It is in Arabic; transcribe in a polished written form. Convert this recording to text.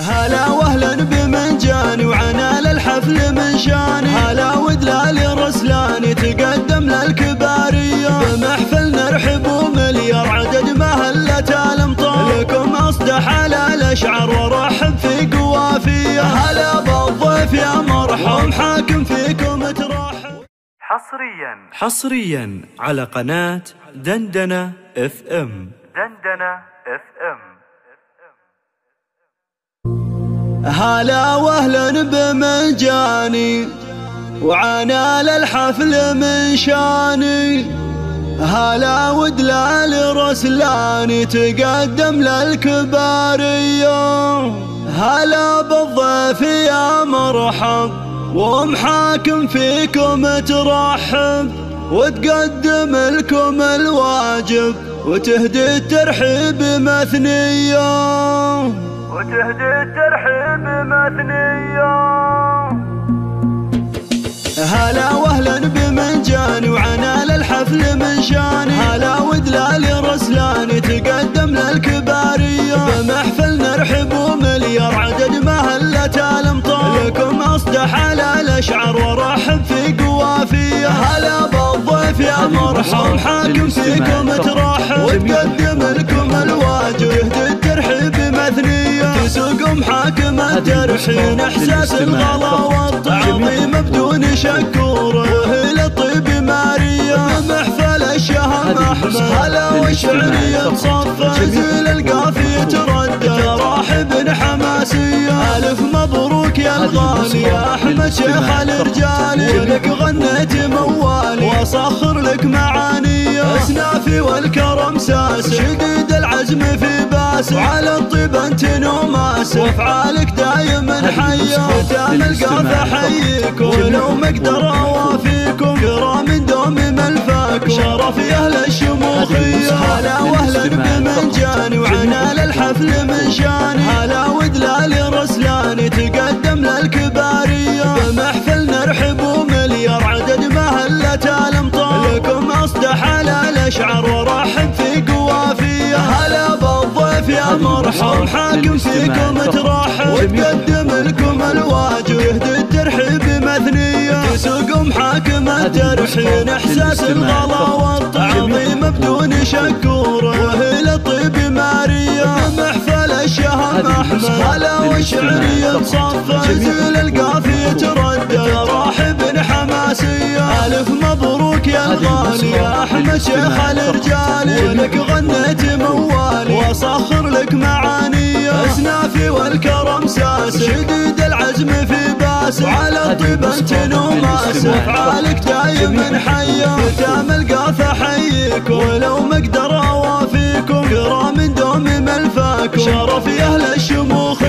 هلا وهلا بمنجاني وعنال الحفل من شاني، هلا ودلال رسلاني تقدم للكبارية بمحفل نرحب ومليار عدد مهلة الامطار، لكم اصدح على الاشعار ورحب في قوافية. هلا بالضيف يا مرحب حاكم فيكم ترحب. حصريا على قناة دندنة اف ام. هلا وهلا بمنجاني وعنال الحفل من شاني، هلا ودلال رسلاني تقدم للكبارية. هلا بالضيف يا مرحب ومحاكم فيكم ترحب، وتقدم لكم الواجب وتهدي الترحيب مثنية. هلا وهلا بمنجاني وعنال الحفل من شاني، هلا ودلال رسلاني تقدم للكبارية بمحفل نرحب ومليار عدد مهلة الامطار، لكم اصدح على الاشعار ورحب في قوافية. هلا بالضيف يا مرحب حاكم فيكم ترحب، وتقدم لكم الواجب يهدي الترحيب مثنية، تسوق محاكم الترحين احساس الغلا والتعظيم بدون شكور، وهي للطيب مارية محفل الشهم احمد. هلا والشعرية تصفى زيل القافية تردد راحب حماسية. الف مبروك يا الغالي يا احمد شيخ الرجال، لك غنيت موالي واصخر لك معاني، اسنافي والكرم ساس شديد العزم في باس، وعلى الطيب انت نوماس وافعالك دايما حيه. ختام القافة حييك ولو مقدر اوافيكم، كرام دوم ملفاك شرف يا اهل الشموخيه. هلا وهلا بمنجاني وعنال الحفل من شاني، هلا ودلال رسلاني تقدم للكباريه بمحفل نرحب ومليار عدد مهلة الامطار، لكم اصدح على الاشعار ورحب في قوافيه. هلا بالضيف يا مرحب حاكم فيكم ترحب، وتقدم لكم الواجب يهدي الترحيب مثنية، تسوق محاكم الترحين احساس الغلا والتعظيم بدون شكور، وهي للطيب مارية محفل الشهم احمد. هلا والشعرية تصفى زيل القافية تردد راحب حماسية. الف مبروك يا الغالي يا احمد شيخ الرجال، لك غنيت موالي واصخر لك معاني، اسنافي والكرم ساس شديد العزم في باس، وعلى الطيب انت نوماس وافعالك دايما حيه. ختام القافة حييك ولو مقدر اوافيكم، كرام دوم ملفاك شرف يا اهل الشموخ.